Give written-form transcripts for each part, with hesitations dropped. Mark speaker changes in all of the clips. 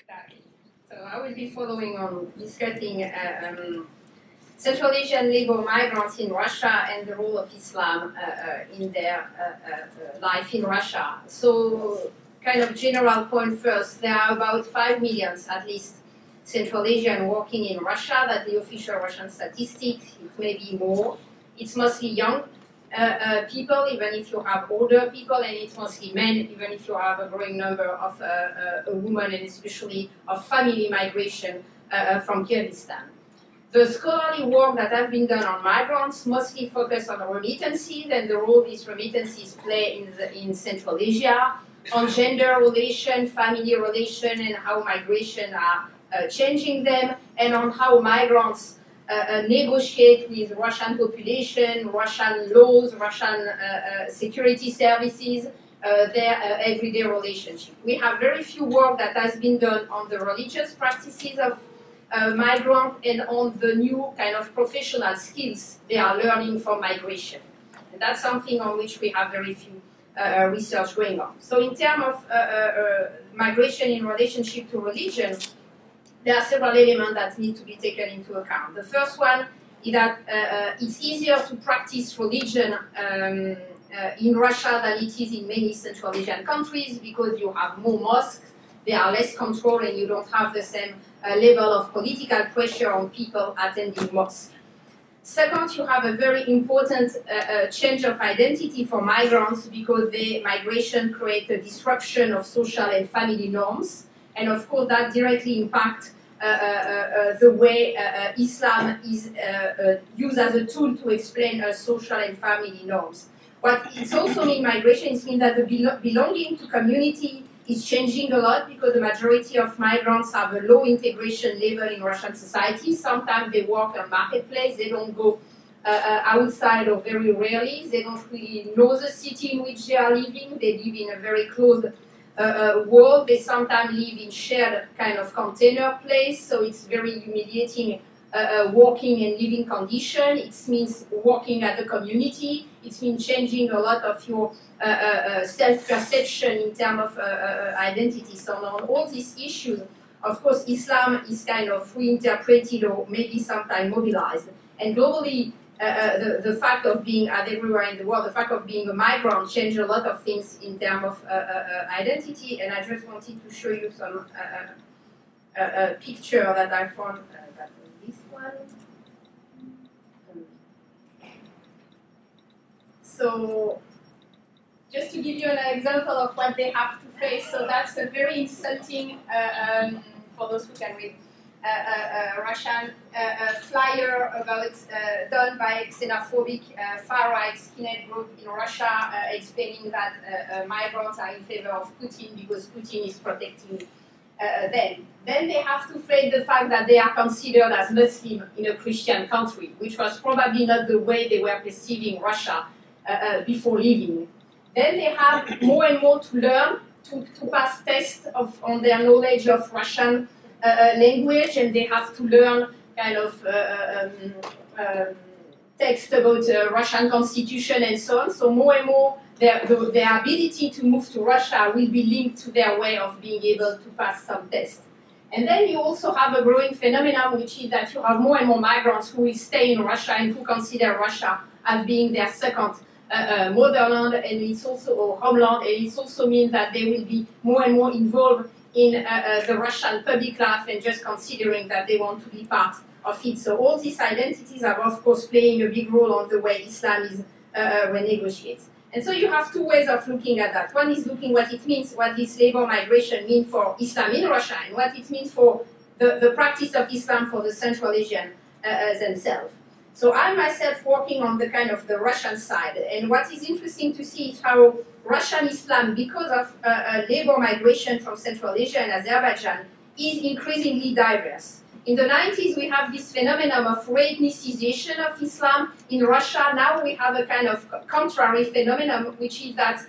Speaker 1: Exactly. So I will be following on discussing Central Asian labor migrants in Russia and the role of Islam in their life in Russia. So, kind of general point first, there are about 5 million at least Central Asian working in Russia. That's the official Russian statistic. It may be more. It's mostly young people, even if you have older people, and it's mostly men, even if you have a growing number of women, and especially of family migration from Kyrgyzstan. The scholarly work that has been done on migrants mostly focus on remittances and the role these remittances play in Central Asia, on gender relation, family relation, and how migration are changing them, and on how migrants negotiate with Russian population, Russian laws, Russian security services, their everyday relationship. We have very few work that has been done on the religious practices of migrants and on the new kind of professional skills they are learning from migration. And that's something on which we have very few research going on. So in terms of migration in relationship to religion, there are several elements that need to be taken into account. The first one is that it's easier to practice religion in Russia than it is in many Central Asian countries because you have more mosques, there are less control, and you don't have the same level of political pressure on people attending mosques. Second, you have a very important change of identity for migrants because the migration creates a disruption of social and family norms. And of course, that directly impacts the way Islam is used as a tool to explain social and family norms. What it also means migration is mean that the belonging to community is changing a lot because the majority of migrants have a low integration level in Russian society. Sometimes they work on marketplace, they don't go outside or very rarely. They don't really know the city in which they are living. They live in a very close world. They sometimes live in shared kind of container place, so it's very humiliating working and living condition. It means working at the community. It means changing a lot of your self-perception in terms of identity. So on all these issues, of course, Islam is kind of reinterpreted or maybe sometimes mobilized. And globally, the fact of being everywhere in the world, the fact of being a migrant changed a lot of things in terms of identity. And I just wanted to show you some picture that I found. That was this one. So, just to give you an example of what they have to face, so that's a very insulting, for those who can read, Russian flyer about done by a xenophobic far-right skinhead group in Russia, explaining that migrants are in favor of Putin because Putin is protecting them. Then they have to face the fact that they are considered as Muslim in a Christian country, which was probably not the way they were perceiving Russia before leaving. Then they have more and more to learn, to pass tests on their knowledge of Russian language, and they have to learn kind of text about Russian constitution and so on. So more and more, their ability to move to Russia will be linked to their way of being able to pass some tests. And then you also have a growing phenomenon, which is that you have more and more migrants who will stay in Russia and who consider Russia as being their second motherland, and it's also or homeland, and it also means that they will be more and more involved in the Russian public life and just considering that they want to be part of it. So all these identities are, of course, playing a big role on the way Islam is renegotiated. And so you have two ways of looking at that. One is looking what it means, what this labor migration means for Islam in Russia, and what it means for the practice of Islam for the Central Asian themselves. So I'm myself working on the kind of the Russian side, and what is interesting to see is how Russian Islam, because of labor migration from Central Asia and Azerbaijan, is increasingly diverse. In the 90s, we have this phenomenon of re-ethnicization of Islam in Russia. Now we have a kind of contrary phenomenon, which is that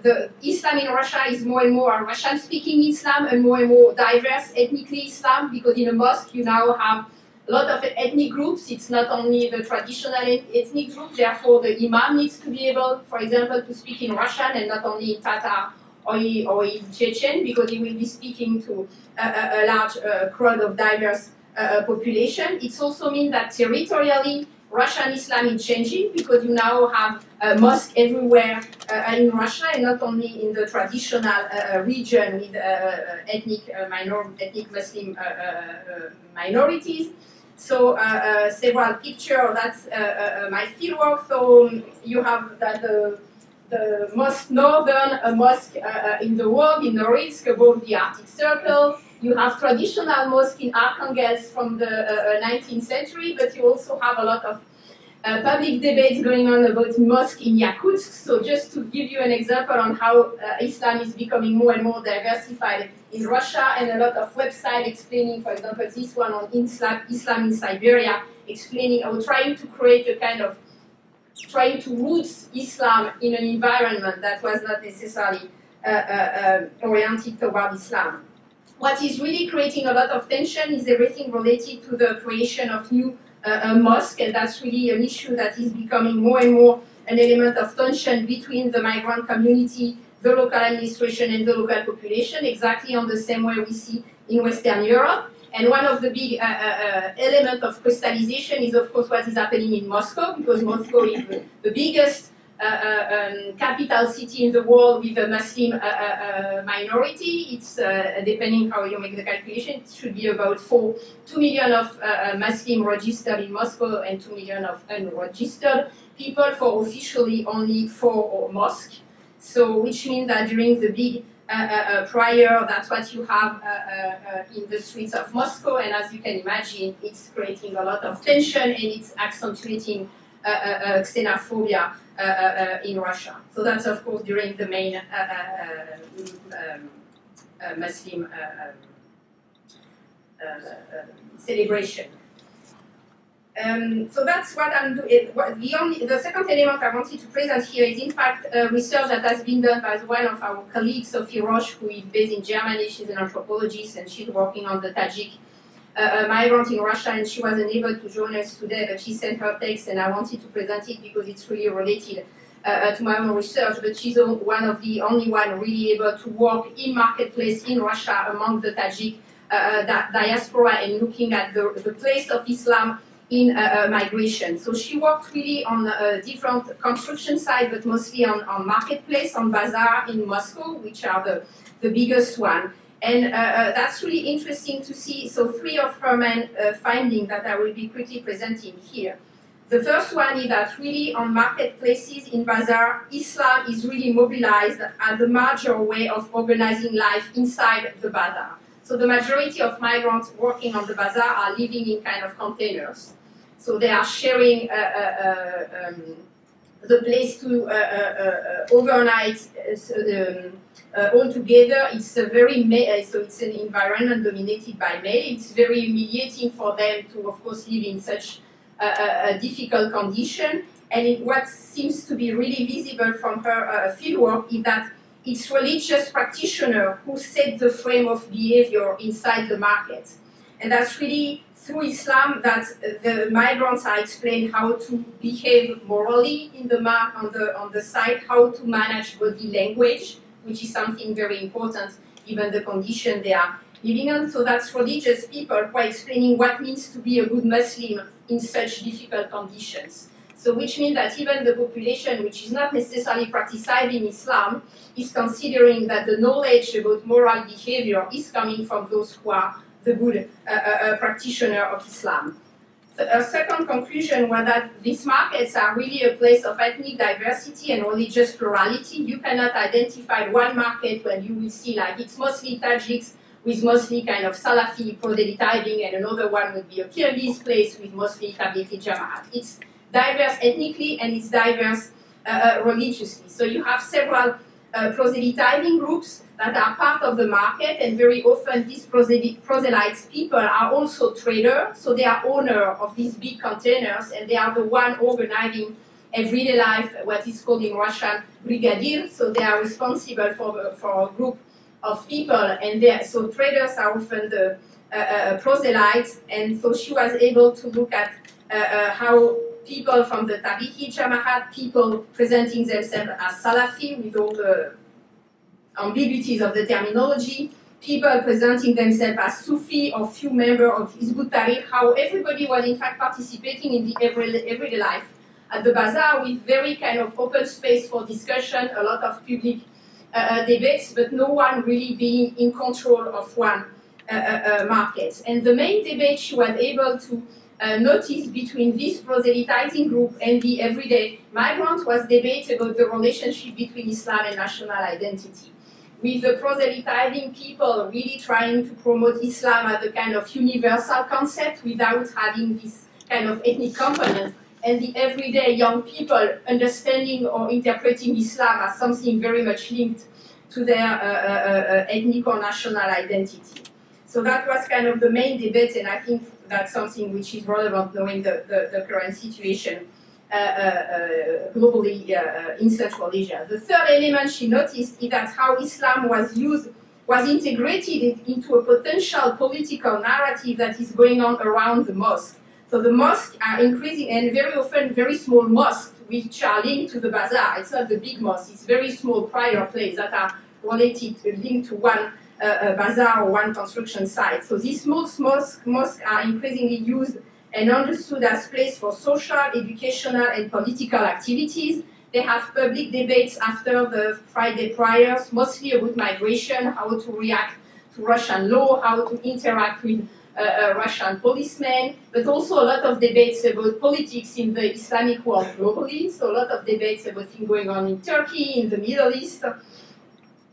Speaker 1: the Islam in Russia is more and more a Russian-speaking Islam and more diverse ethnically Islam, because in a mosque you now have a lot of ethnic groups. It's not only the traditional ethnic group, therefore the imam needs to be able, for example, to speak in Russian and not only in Tatar or in Chechen, because he will be speaking to a large crowd of diverse population. It also means that territorially, Russian Islam is changing, because you now have mosques everywhere in Russia, and not only in the traditional region with ethnic Muslim minorities. So several pictures, that's my fieldwork. So you have that the most northern mosque in the world, in Norilsk, above the Arctic Circle. You have traditional mosques in Arkhangelsk from the 19th century, but you also have a lot of public debates going on about mosque in Yakutsk. So just to give you an example on how Islam is becoming more and more diversified in Russia, and a lot of websites explaining, for example, this one on Islam in Siberia, explaining or trying to create a kind of trying to root Islam in an environment that was not necessarily oriented toward Islam. What is really creating a lot of tension is everything related to the creation of new mosques, and that's really an issue that is becoming more and more an element of tension between the migrant community, the local administration, and the local population, exactly on the same way we see in Western Europe. And one of the big elements of crystallization is, of course, what is happening in Moscow, because Moscow is the biggest capital city in the world with a Muslim minority. It's, depending how you make the calculation, it should be about 2 million of Muslim registered in Moscow and 2 million of unregistered people, for officially only 4 mosques. So, which means that during the big prayer, that's what you have in the streets of Moscow, and as you can imagine, it's creating a lot of tension, and it's accentuating xenophobia in Russia. So that's, of course, during the main Muslim celebration. So that's what I'm doing. The second element I wanted to present here is, in fact, research that has been done by one of our colleagues, Sophie Roche, who is based in Germany. She's an anthropologist, and she's working on the Tajik migrant in Russia, and she wasn't able to join us today, but she sent her text, and I wanted to present it because it's really related to my own research. But she's one of the only one really able to work in marketplace in Russia among the Tajik diaspora, and looking at the place of Islam in migration. So she worked really on different construction sites, but mostly on marketplace, on bazaar in Moscow, which are the biggest one. And that's really interesting to see. So 3 of her main findings that I will be quickly presenting here. The first one is that really on marketplaces in bazaar, Islam is really mobilized as a major way of organizing life inside the bazaar. So the majority of migrants working on the bazaar are living in kind of containers. So they are sharing the place to overnight all together. It's a very so it's an environment dominated by male. It's very humiliating for them to, of course, live in such a difficult condition. And what seems to be really visible from her fieldwork is that it's religious practitioners who set the frame of behavior inside the market. And that's really through Islam that the migrants are explained how to behave morally in on the site, how to manage body language, which is something very important given the condition they are living on. So that's religious people who are explaining what means to be a good Muslim in such difficult conditions. So which means that even the population which is not necessarily practicing Islam is considering that the knowledge about moral behavior is coming from those who are the good practitioner of Islam. A second conclusion was that these markets are really a place of ethnic diversity and religious plurality. You cannot identify one market when you will see like it's mostly Tajiks with mostly kind of Salafi proselytizing, and another one would be a Kyrgyz place with mostly Tablighi Jamaat. It's diverse ethnically and it's diverse religiously. So you have several proselytizing groups that are part of the market, and very often these proselytes people are also traders, so they are owners of these big containers, and they are the one organizing everyday life, what is called in Russian brigadier, so they are responsible for a group of people, and so traders are often the proselytes, and so she was able to look at how people from the Tablighi Jamaat, people presenting themselves as Salafi with all the ambiguities of the terminology, people presenting themselves as Sufi or few members of Hizb ut-Tahrir, how everybody was in fact participating in the everyday life at the bazaar with very kind of open space for discussion, a lot of public debates, but no one really being in control of one market. And the main debate she was able to notice between this proselytizing group and the everyday migrant was debate about the relationship between Islam and national identity, with the proselytizing people really trying to promote Islam as a kind of universal concept without having this kind of ethnic component, and the everyday young people understanding or interpreting Islam as something very much linked to their ethnic or national identity. So that was kind of the main debate, and I think that's something which is relevant knowing the current situation globally in Central Asia. The third element she noticed is that how Islam was integrated into a potential political narrative that is going on around the mosque. So the mosques are increasing, and very often very small mosques which are linked to the bazaar. It's not the big mosque, it's very small prior places that are linked to one bazaar or one construction site. So these small mosques are increasingly used and understood as place for social, educational, and political activities. They have public debates after the Friday prayers, mostly about migration, how to react to Russian law, how to interact with Russian policemen, but also a lot of debates about politics in the Islamic world globally. So a lot of debates about things going on in Turkey, in the Middle East.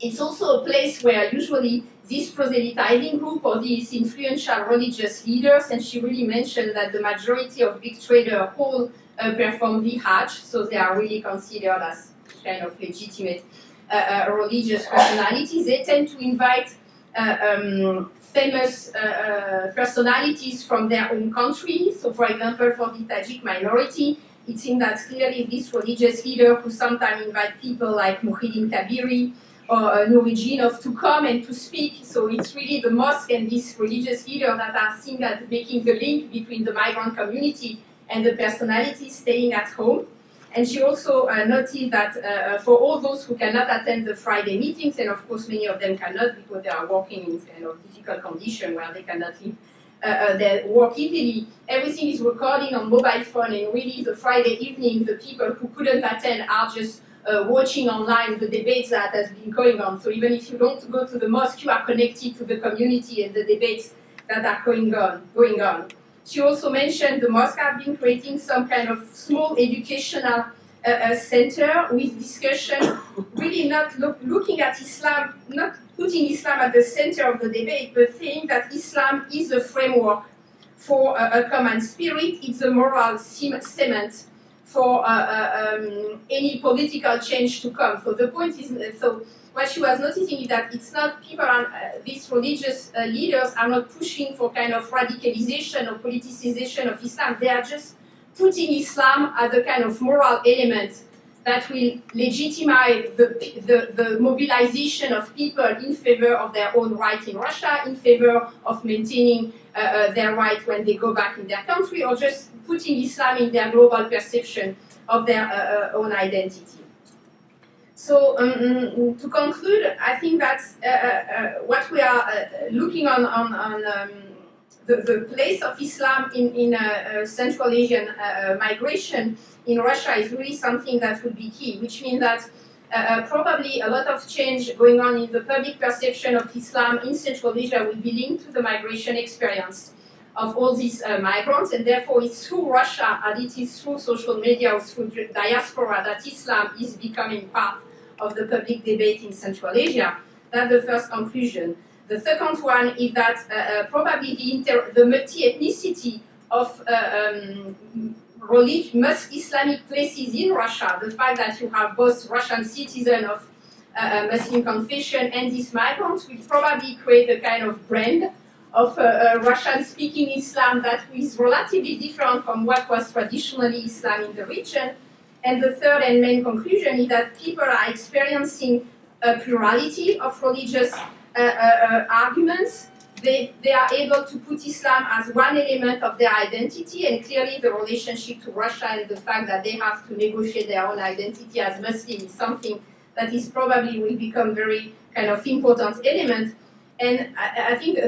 Speaker 1: It's also a place where usually this proselytizing group or these influential religious leaders, and she really mentioned that the majority of big traders all perform the Hajj, so they are really considered as kind of legitimate religious personalities. They tend to invite famous personalities from their own country. So for example, for the Tajik minority, it seems that clearly this religious leader who sometimes invite people like Muhyiddin Kabiri or Nurijinov to come and to speak. So it's really the mosque and this religious leader that are seen as making the link between the migrant community and the personalities staying at home. And she also noted that for all those who cannot attend the Friday meetings, and of course many of them cannot because they are working in kind of difficult condition where they cannot leave their work easily, everything is recorded on mobile phone, and really the Friday evening, the people who couldn't attend are just watching online the debates that has been going on. So even if you don't go to the mosque, you are connected to the community and the debates that are going on. She also mentioned the mosque have been creating some kind of small educational center with discussion, really not looking at Islam, not putting Islam at the center of the debate, but saying that Islam is a framework for a common spirit. It's a moral cement for any political change to come. So the point is, so what she was noticing is that it's not people, these religious leaders are not pushing for kind of radicalization or politicization of Islam. They are just putting Islam as a kind of moral element that will legitimize the mobilization of people in favor of their own right in Russia, in favor of maintaining their right when they go back in their country, or just putting Islam in their global perception of their own identity. So to conclude, I think that's what we are looking on the place of Islam in Central Asian migration in Russia is really something that would be key, which means that probably a lot of change going on in the public perception of Islam in Central Asia will be linked to the migration experience of all these migrants, and therefore it's through Russia and it is through social media or through diaspora that Islam is becoming part of the public debate in Central Asia. That's the first conclusion. The second one is that probably the multi-ethnicity of most Islamic places in Russia, the fact that you have both Russian citizens of Muslim confession and these migrants will probably create a kind of brand of Russian-speaking Islam that is relatively different from what was traditionally Islam in the region. And the third and main conclusion is that people are experiencing a plurality of religious arguments. They are able to put Islam as one element of their identity, and clearly the relationship to Russia and the fact that they have to negotiate their own identity as Muslim is something that is probably will become very kind of important element. And I think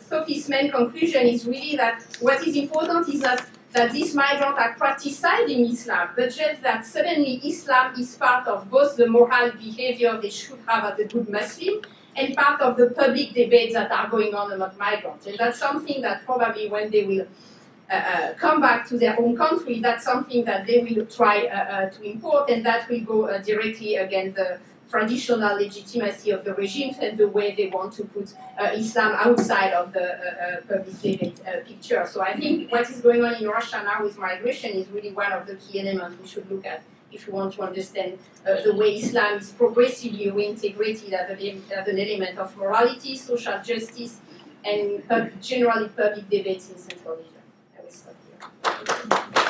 Speaker 1: Sophie's main conclusion is really that what is important is that these migrants are criticizing Islam, but just that suddenly Islam is part of both the moral behavior they should have as a good Muslim and part of the public debates that are going on among migrants. And that's something that probably when they will come back to their own country, that's something that they will try to import, and that will go directly against the traditional legitimacy of the regimes and the way they want to put Islam outside of the public debate picture. So I think what is going on in Russia now with migration is really one of the key elements we should look at if we want to understand the way Islam is progressively reintegrated as an element of morality, social justice, and generally public debates in Central Asia. I will stop here.